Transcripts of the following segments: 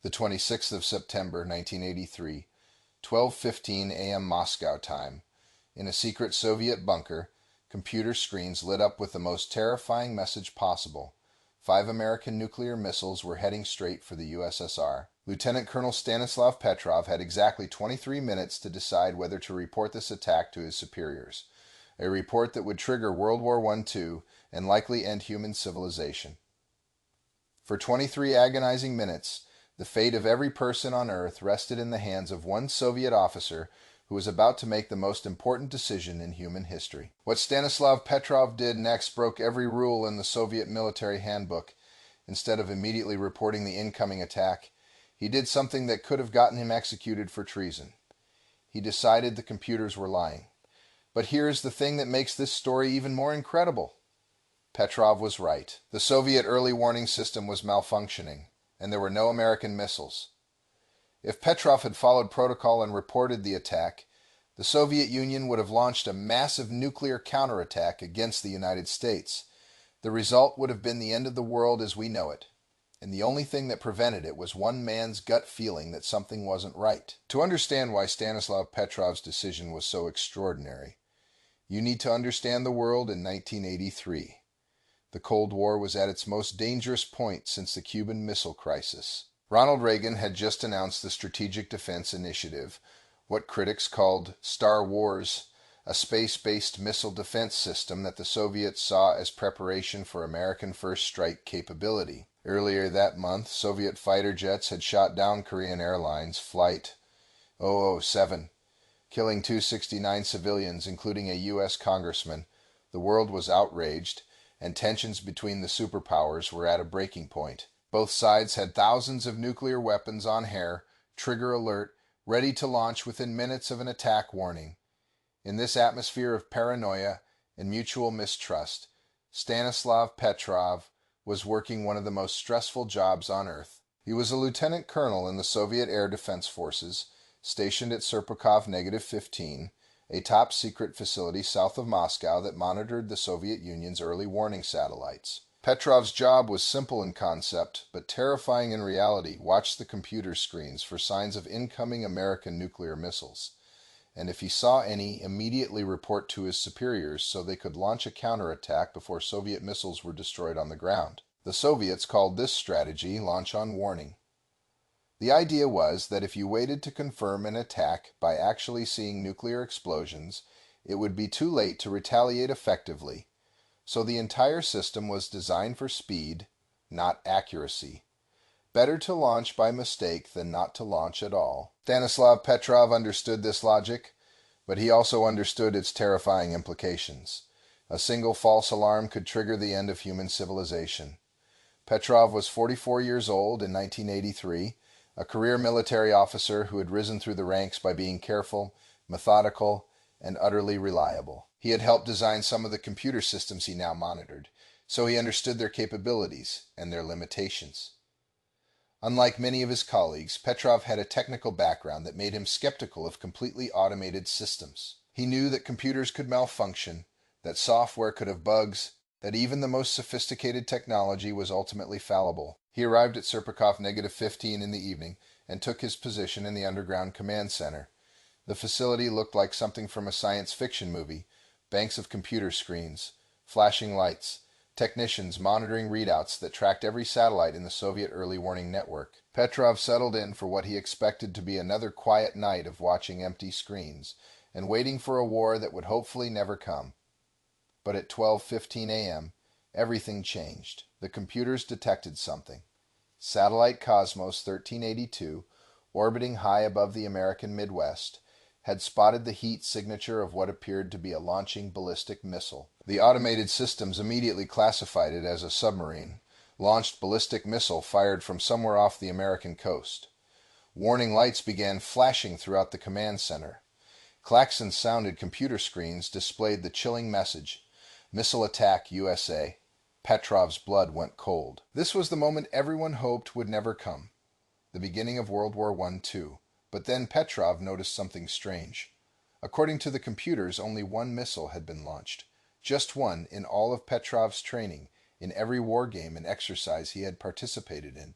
The 26th of September, 1983, 12:15 a.m. Moscow time. In a secret Soviet bunker, computer screens lit up with the most terrifying message possible. 5 American nuclear missiles were heading straight for the USSR. Lieutenant Colonel Stanislav Petrov had exactly 23 minutes to decide whether to report this attack to his superiors, a report that would trigger World War I-II and likely end human civilization. For 23 agonizing minutes, the fate of every person on Earth rested in the hands of one Soviet officer who was about to make the most important decision in human history. What Stanislav Petrov did next broke every rule in the Soviet military handbook. Instead of immediately reporting the incoming attack, he did something that could have gotten him executed for treason. He decided the computers were lying. But here is the thing that makes this story even more incredible. Petrov was right. The Soviet early warning system was malfunctioning, and there were no American missiles. If Petrov had followed protocol and reported the attack, the Soviet Union would have launched a massive nuclear counterattack against the United States. The result would have been the end of the world as we know it, and the only thing that prevented it was one man's gut feeling that something wasn't right. To understand why Stanislav Petrov's decision was so extraordinary, you need to understand the world in 1983. The Cold War was at its most dangerous point since the Cuban Missile Crisis. Ronald Reagan had just announced the Strategic Defense Initiative, what critics called Star Wars, a space-based missile defense system that the Soviets saw as preparation for American first strike capability. Earlier that month, Soviet fighter jets had shot down Korean Airlines Flight 007, killing 269 civilians, including a U.S. congressman. The world was outraged, and tensions between the superpowers were at a breaking point. Both sides had thousands of nuclear weapons on hair, trigger alert, ready to launch within minutes of an attack warning. In this atmosphere of paranoia and mutual mistrust, Stanislav Petrov was working one of the most stressful jobs on Earth. He was a lieutenant colonel in the Soviet Air Defense Forces, stationed at Serpukhov -15, a top-secret facility south of Moscow that monitored the Soviet Union's early warning satellites. Petrov's job was simple in concept, but terrifying in reality. Watch the computer screens for signs of incoming American nuclear missiles, and if he saw any, immediately report to his superiors so they could launch a counterattack before Soviet missiles were destroyed on the ground. The Soviets called this strategy launch on warning. The idea was that if you waited to confirm an attack by actually seeing nuclear explosions, it would be too late to retaliate effectively. So the entire system was designed for speed, not accuracy. Better to launch by mistake than not to launch at all. Stanislav Petrov understood this logic, but he also understood its terrifying implications. A single false alarm could trigger the end of human civilization. Petrov was 44 years old in 1983, a career military officer who had risen through the ranks by being careful, methodical, and utterly reliable. He had helped design some of the computer systems he now monitored, so he understood their capabilities and their limitations. Unlike many of his colleagues, Petrov had a technical background that made him skeptical of completely automated systems. He knew that computers could malfunction, that software could have bugs, that even the most sophisticated technology was ultimately fallible. He arrived at Serpukhov -15 in the evening and took his position in the underground command center. The facility looked like something from a science fiction movie. Banks of computer screens, flashing lights, technicians monitoring readouts that tracked every satellite in the Soviet early warning network. Petrov settled in for what he expected to be another quiet night of watching empty screens and waiting for a war that would hopefully never come. But at 12:15 a.m., everything changed. The computers detected something. Satellite Cosmos 1382, orbiting high above the American Midwest, had spotted the heat signature of what appeared to be a launching ballistic missile. The automated systems immediately classified it as a submarine, launched ballistic missile fired from somewhere off the American coast. Warning lights began flashing throughout the command center. Klaxons sounded. Computer screens displayed the chilling message, "Missile attack USA." Petrov's blood went cold. This was the moment everyone hoped would never come, the beginning of World War I-II. But then Petrov noticed something strange. According to the computers, only one missile had been launched. Just one in all of Petrov's training, in every war game and exercise he had participated in.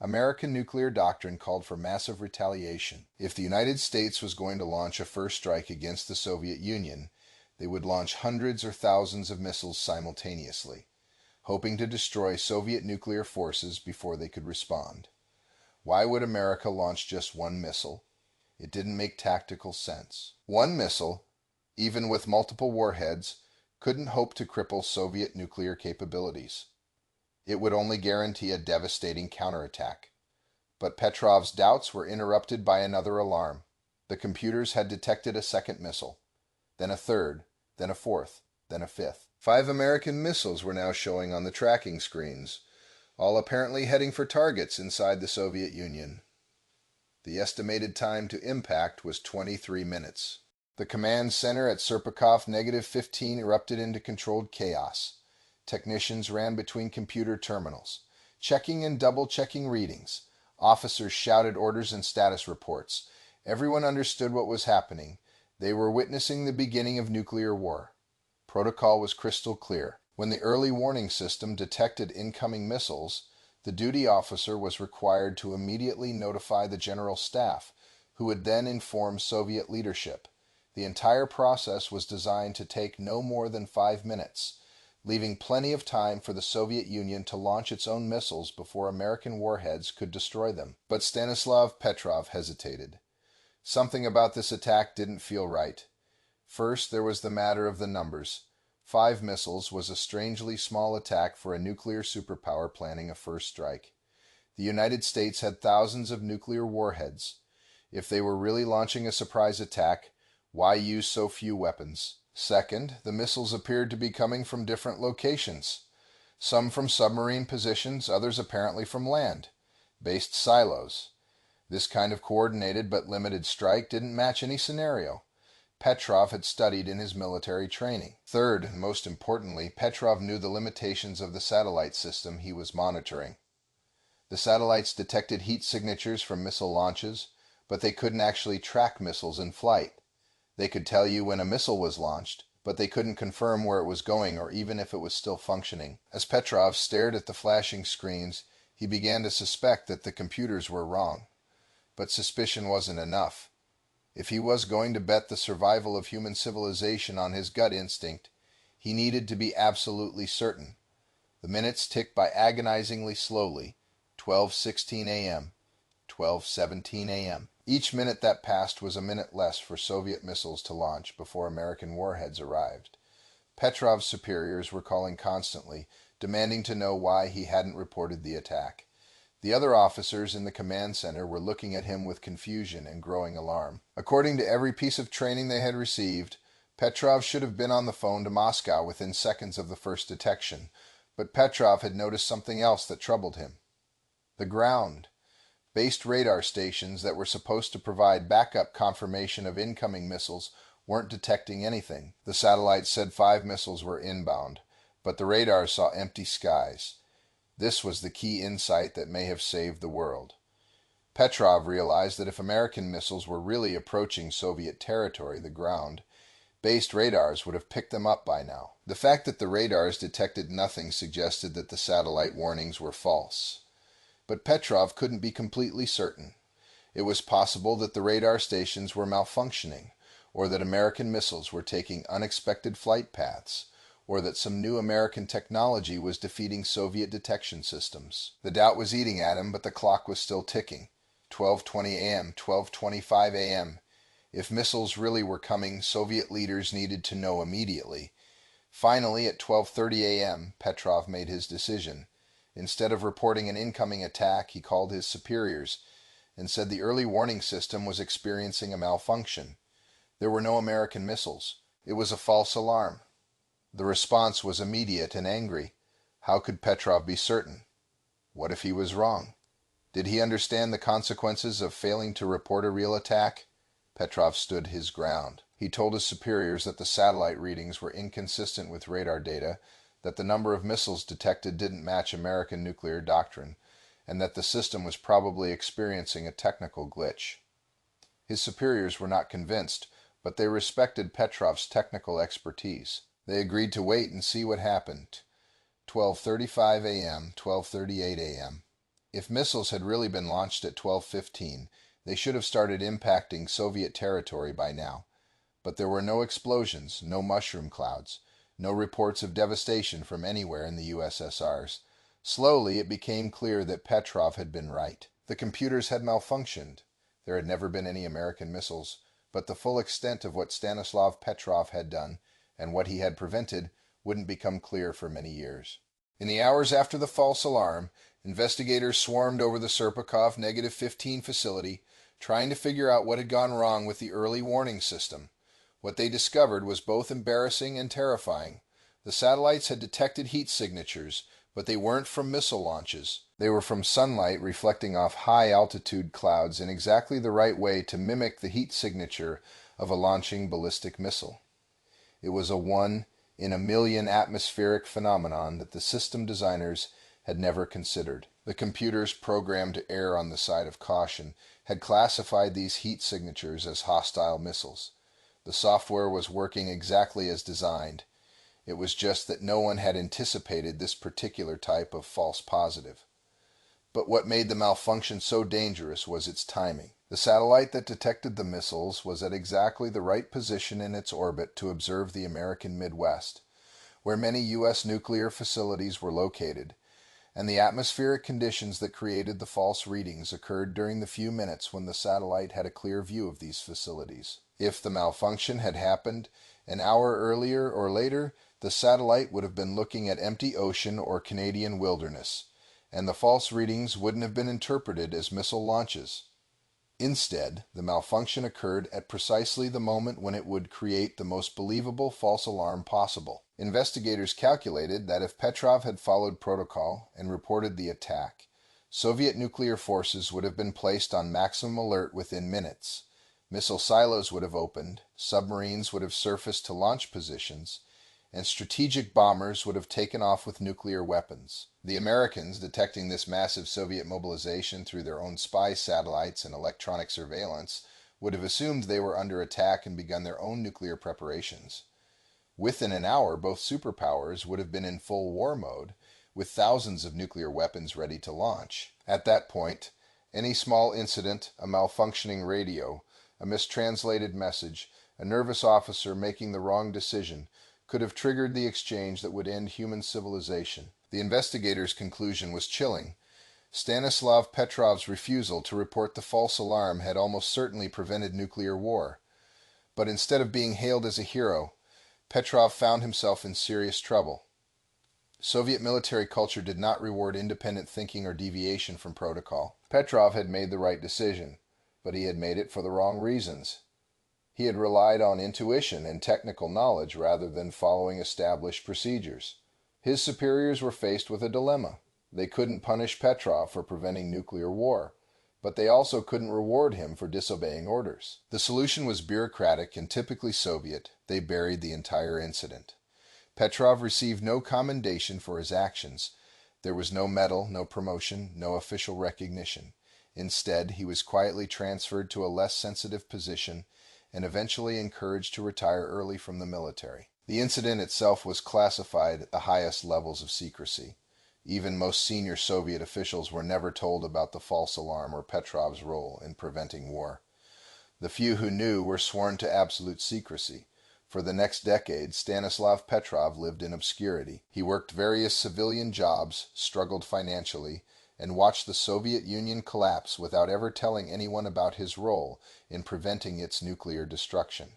American nuclear doctrine called for massive retaliation. If the United States was going to launch a first strike against the Soviet Union, they would launch hundreds or thousands of missiles simultaneously, hoping to destroy Soviet nuclear forces before they could respond. Why would America launch just one missile? It didn't make tactical sense. One missile, even with multiple warheads, couldn't hope to cripple Soviet nuclear capabilities. It would only guarantee a devastating counterattack. But Petrov's doubts were interrupted by another alarm. The computers had detected a second missile, then a third, then a fourth, then a fifth. 5 American missiles were now showing on the tracking screens, all apparently heading for targets inside the Soviet Union. The estimated time to impact was 23 minutes. The command center at Serpukhov -15 erupted into controlled chaos. Technicians ran between computer terminals, checking and double-checking readings. Officers shouted orders and status reports. Everyone understood what was happening. They were witnessing the beginning of nuclear war. Protocol was crystal clear. When the early warning system detected incoming missiles, the duty officer was required to immediately notify the General Staff, who would then inform Soviet leadership. The entire process was designed to take no more than 5 minutes, leaving plenty of time for the Soviet Union to launch its own missiles before American warheads could destroy them. But Stanislav Petrov hesitated. Something about this attack didn't feel right. First, there was the matter of the numbers. 5 missiles was a strangely small attack for a nuclear superpower planning a first strike. The United States had thousands of nuclear warheads. If they were really launching a surprise attack, why use so few weapons? Second, the missiles appeared to be coming from different locations. Some from submarine positions, others apparently from land. Based silos. This kind of coordinated but limited strike didn't match any scenario Petrov had studied in his military training. Third, and most importantly, Petrov knew the limitations of the satellite system he was monitoring. The satellites detected heat signatures from missile launches, but they couldn't actually track missiles in flight. They could tell you when a missile was launched, but they couldn't confirm where it was going or even if it was still functioning. As Petrov stared at the flashing screens, he began to suspect that the computers were wrong. But suspicion wasn't enough. If he was going to bet the survival of human civilization on his gut instinct, he needed to be absolutely certain. The minutes ticked by agonizingly slowly. 12:16 a.m. 12:17 a.m. Each minute that passed was a minute less for Soviet missiles to launch before American warheads arrived. Petrov's superiors were calling constantly, demanding to know why he hadn't reported the attack. The other officers in the command center were looking at him with confusion and growing alarm. According to every piece of training they had received, Petrov should have been on the phone to Moscow within seconds of the first detection, but Petrov had noticed something else that troubled him. The ground. Based radar stations that were supposed to provide backup confirmation of incoming missiles weren't detecting anything. The satellites said 5 missiles were inbound, but the radars saw empty skies. This was the key insight that may have saved the world. Petrov realized that if American missiles were really approaching Soviet territory, the ground, based radars would have picked them up by now. The fact that the radars detected nothing suggested that the satellite warnings were false. But Petrov couldn't be completely certain. It was possible that the radar stations were malfunctioning, or that American missiles were taking unexpected flight paths, or that some new American technology was defeating Soviet detection systems. The doubt was eating at him, but the clock was still ticking. 12:20 a.m., 12:25 a.m. If missiles really were coming, Soviet leaders needed to know immediately. Finally, at 12:30 a.m., Petrov made his decision. Instead of reporting an incoming attack, he called his superiors and said the early warning system was experiencing a malfunction. There were no American missiles. It was a false alarm. The response was immediate and angry. How could Petrov be certain? What if he was wrong? Did he understand the consequences of failing to report a real attack? Petrov stood his ground. He told his superiors that the satellite readings were inconsistent with radar data, that the number of missiles detected didn't match American nuclear doctrine, and that the system was probably experiencing a technical glitch. His superiors were not convinced, but they respected Petrov's technical expertise. They agreed to wait and see what happened. 12:35 a.m., 12:38 a.m. If missiles had really been launched at 12:15, they should have started impacting Soviet territory by now. But there were no explosions, no mushroom clouds, no reports of devastation from anywhere in the USSRs. Slowly, it became clear that Petrov had been right. The computers had malfunctioned. There had never been any American missiles, but the full extent of what Stanislav Petrov had done and what he had prevented wouldn't become clear for many years. In the hours after the false alarm, investigators swarmed over the Serpukhov -15 facility, trying to figure out what had gone wrong with the early warning system. What they discovered was both embarrassing and terrifying. The satellites had detected heat signatures, but they weren't from missile launches. They were from sunlight reflecting off high-altitude clouds in exactly the right way to mimic the heat signature of a launching ballistic missile. It was a one-in-a-million atmospheric phenomenon that the system designers had never considered. The computers, programmed to err on the side of caution, had classified these heat signatures as hostile missiles. The software was working exactly as designed. It was just that no one had anticipated this particular type of false positive. But what made the malfunction so dangerous was its timing. The satellite that detected the missiles was at exactly the right position in its orbit to observe the American Midwest, where many U.S. nuclear facilities were located, and the atmospheric conditions that created the false readings occurred during the few minutes when the satellite had a clear view of these facilities. If the malfunction had happened an hour earlier or later, the satellite would have been looking at empty ocean or Canadian wilderness, and the false readings wouldn't have been interpreted as missile launches. Instead, the malfunction occurred at precisely the moment when it would create the most believable false alarm possible. Investigators calculated that if Petrov had followed protocol and reported the attack, Soviet nuclear forces would have been placed on maximum alert within minutes. Missile silos would have opened, submarines would have surfaced to launch positions, and strategic bombers would have taken off with nuclear weapons. The Americans, detecting this massive Soviet mobilization through their own spy satellites and electronic surveillance, would have assumed they were under attack and begun their own nuclear preparations. Within an hour, both superpowers would have been in full war mode, with thousands of nuclear weapons ready to launch. At that point, any small incident, a malfunctioning radio, a mistranslated message, a nervous officer making the wrong decision, could have triggered the exchange that would end human civilization. The investigators' conclusion was chilling. Stanislav Petrov's refusal to report the false alarm had almost certainly prevented nuclear war. But instead of being hailed as a hero, Petrov found himself in serious trouble. Soviet military culture did not reward independent thinking or deviation from protocol. Petrov had made the right decision, but he had made it for the wrong reasons. He had relied on intuition and technical knowledge rather than following established procedures. His superiors were faced with a dilemma. They couldn't punish Petrov for preventing nuclear war, but they also couldn't reward him for disobeying orders. The solution was bureaucratic and typically Soviet. They buried the entire incident. Petrov received no commendation for his actions. There was no medal, no promotion, no official recognition. Instead, he was quietly transferred to a less sensitive position and eventually encouraged to retire early from the military. The incident itself was classified at the highest levels of secrecy. Even most senior Soviet officials were never told about the false alarm or Petrov's role in preventing war. The few who knew were sworn to absolute secrecy. For the next decade, Stanislav Petrov lived in obscurity. He worked various civilian jobs, struggled financially, and watched the Soviet Union collapse without ever telling anyone about his role in preventing its nuclear destruction.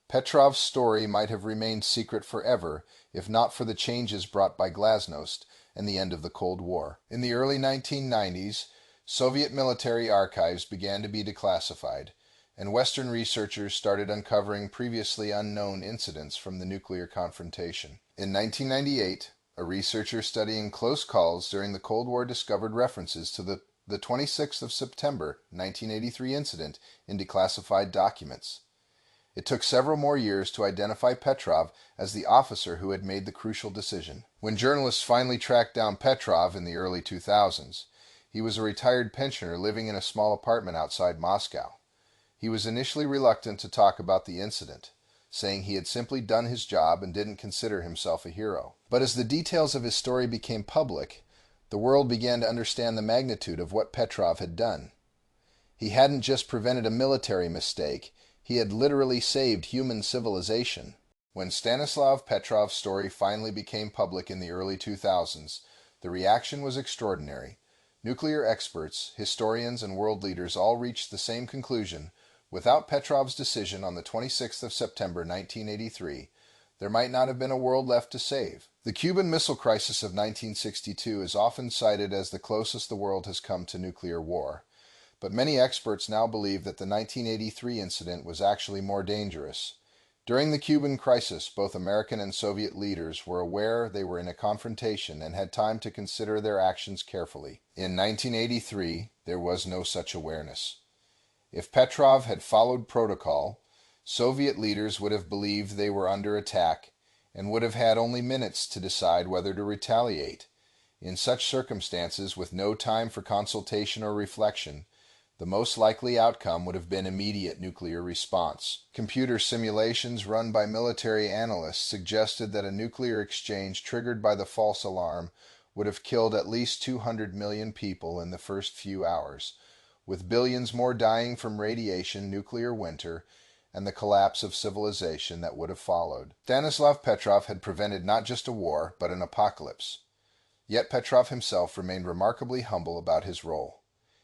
Petrov's story might have remained secret forever if not for the changes brought by glasnost and the end of the Cold War. In the early 1990s, Soviet military archives began to be declassified, and Western researchers started uncovering previously unknown incidents from the nuclear confrontation. In 1998, a researcher studying close calls during the Cold War discovered references to the 26th of September 1983 incident in declassified documents. It took several more years to identify Petrov as the officer who had made the crucial decision. When journalists finally tracked down Petrov in the early 2000s, he was a retired pensioner living in a small apartment outside Moscow. He was initially reluctant to talk about the incident, saying he had simply done his job and didn't consider himself a hero. But as the details of his story became public, The world began to understand the magnitude of what Petrov had done. He hadn't just prevented a military mistake, he had literally saved human civilization. When Stanislav Petrov's story finally became public in the early 2000s, the reaction was extraordinary. Nuclear experts, historians, and world leaders all reached the same conclusion. Without Petrov's decision on the 26th of September 1983, there might not have been a world left to save. The Cuban Missile Crisis of 1962 is often cited as the closest the world has come to nuclear war. But many experts now believe that the 1983 incident was actually more dangerous. During the Cuban crisis, both American and Soviet leaders were aware they were in a confrontation and had time to consider their actions carefully. In 1983, there was no such awareness. If Petrov had followed protocol, Soviet leaders would have believed they were under attack and would have had only minutes to decide whether to retaliate. In such circumstances, with no time for consultation or reflection, the most likely outcome would have been immediate nuclear response. Computer simulations run by military analysts suggested that a nuclear exchange triggered by the false alarm would have killed at least 200 million people in the first few hours, with billions more dying from radiation, nuclear winter, and the collapse of civilization that would have followed. Stanislav Petrov had prevented not just a war, but an apocalypse. Yet Petrov himself remained remarkably humble about his role.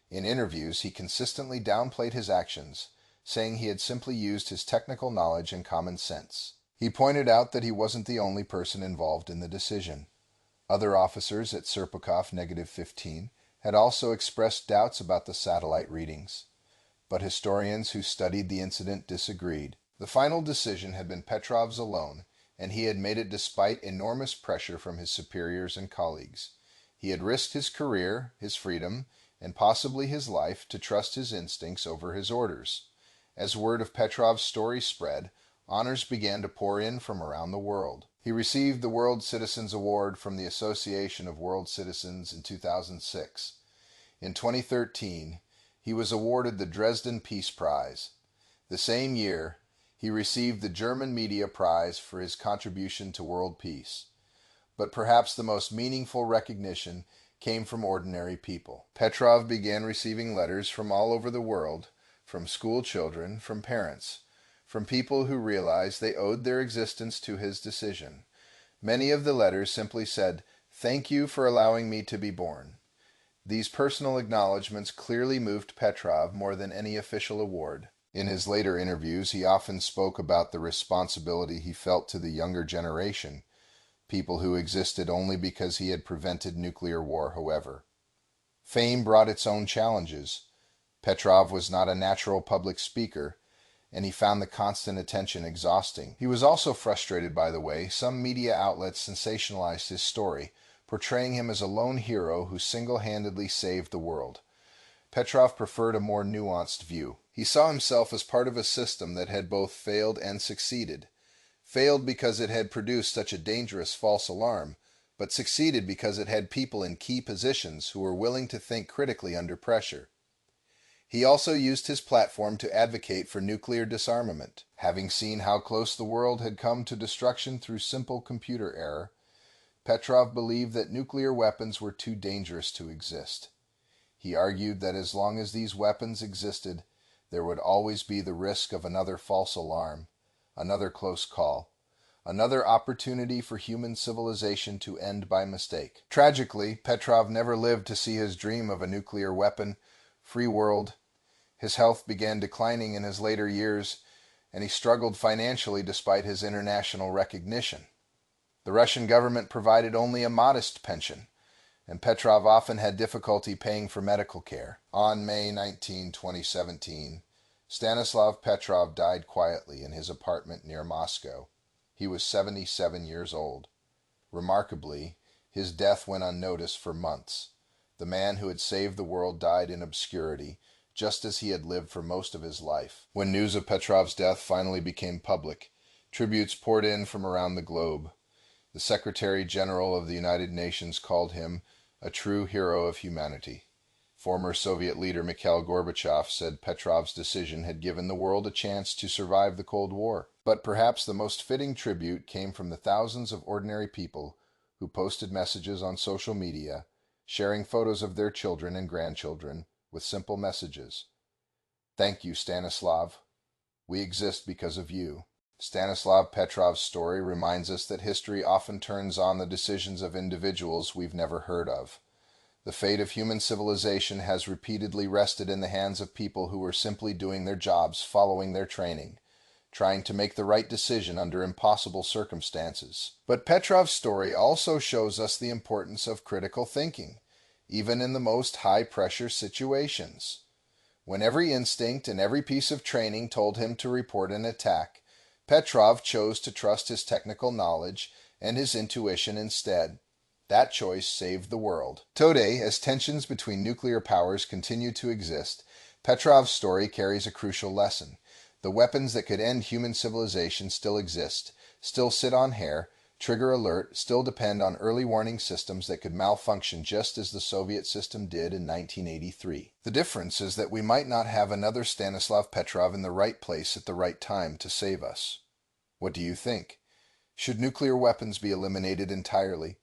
In interviews, he consistently downplayed his actions, saying he had simply used his technical knowledge and common sense. He pointed out that he wasn't the only person involved in the decision. Other officers at Serpukhov -15 had also expressed doubts about the satellite readings, but historians who studied the incident disagreed. The final decision had been Petrov's alone, and he had made it despite enormous pressure from his superiors and colleagues. He had risked his career, his freedom, and possibly his life to trust his instincts over his orders. As word of Petrov's story spread, honors began to pour in from around the world. He received the World Citizens Award from the Association of World Citizens in 2006. In 2013, he was awarded the Dresden Peace Prize. The same year, he received the German Media Prize for his contribution to world peace. But perhaps the most meaningful recognition came from ordinary people. Petrov began receiving letters from all over the world, from school children, from parents, from people who realized they owed their existence to his decision. Many of the letters simply said, "Thank you for allowing me to be born." These personal acknowledgments clearly moved Petrov more than any official award. In his later interviews, he often spoke about the responsibility he felt to the younger generation, people who existed only because he had prevented nuclear war, however. Fame brought its own challenges. Petrov was not a natural public speaker, and he found the constant attention exhausting. He was also frustrated by the way some media outlets sensationalized his story, portraying him as a lone hero who single-handedly saved the world. Petrov preferred a more nuanced view. He saw himself as part of a system that had both failed and succeeded. Failed because it had produced such a dangerous false alarm, but succeeded because it had people in key positions who were willing to think critically under pressure. He also used his platform to advocate for nuclear disarmament. Having seen how close the world had come to destruction through simple computer error, Petrov believed that nuclear weapons were too dangerous to exist. He argued that as long as these weapons existed, there would always be the risk of another false alarm, another close call, another opportunity for human civilization to end by mistake. Tragically, Petrov never lived to see his dream of a nuclear weapon-free world. His health began declining in his later years, and he struggled financially despite his international recognition. The Russian government provided only a modest pension, and Petrov often had difficulty paying for medical care. On May 19, 2017, Stanislav Petrov died quietly in his apartment near Moscow. He was 77 years old. Remarkably, his death went unnoticed for months. The man who had saved the world died in obscurity, just as he had lived for most of his life. When news of Petrov's death finally became public, tributes poured in from around the globe. The Secretary General of the United Nations called him a true hero of humanity. Former Soviet leader Mikhail Gorbachev said Petrov's decision had given the world a chance to survive the Cold War. But perhaps the most fitting tribute came from the thousands of ordinary people who posted messages on social media, sharing photos of their children and grandchildren with simple messages. Thank you, Stanislav. We exist because of you. Stanislav Petrov's story reminds us that history often turns on the decisions of individuals we've never heard of. The fate of human civilization has repeatedly rested in the hands of people who were simply doing their jobs, following their training, trying to make the right decision under impossible circumstances. But Petrov's story also shows us the importance of critical thinking, even in the most high-pressure situations. When every instinct and every piece of training told him to report an attack, Petrov chose to trust his technical knowledge and his intuition instead. That choice saved the world. Today, as tensions between nuclear powers continue to exist, Petrov's story carries a crucial lesson. The weapons that could end human civilization still exist, still sit on hair, trigger alert, still depend on early warning systems that could malfunction just as the Soviet system did in 1983. The difference is that we might not have another Stanislav Petrov in the right place at the right time to save us. What do you think? Should nuclear weapons be eliminated entirely?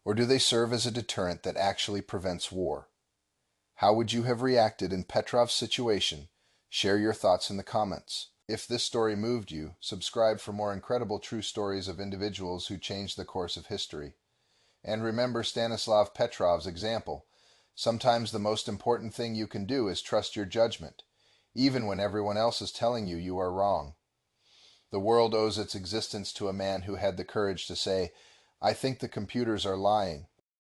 Or do they serve as a deterrent that actually prevents war? How would you have reacted in Petrov's situation? Share your thoughts in the comments. If this story moved you, subscribe for more incredible true stories of individuals who changed the course of history. And remember Stanislav Petrov's example. Sometimes the most important thing you can do is trust your judgment, even when everyone else is telling you you are wrong. The world owes its existence to a man who had the courage to say, "I think the computers are lying.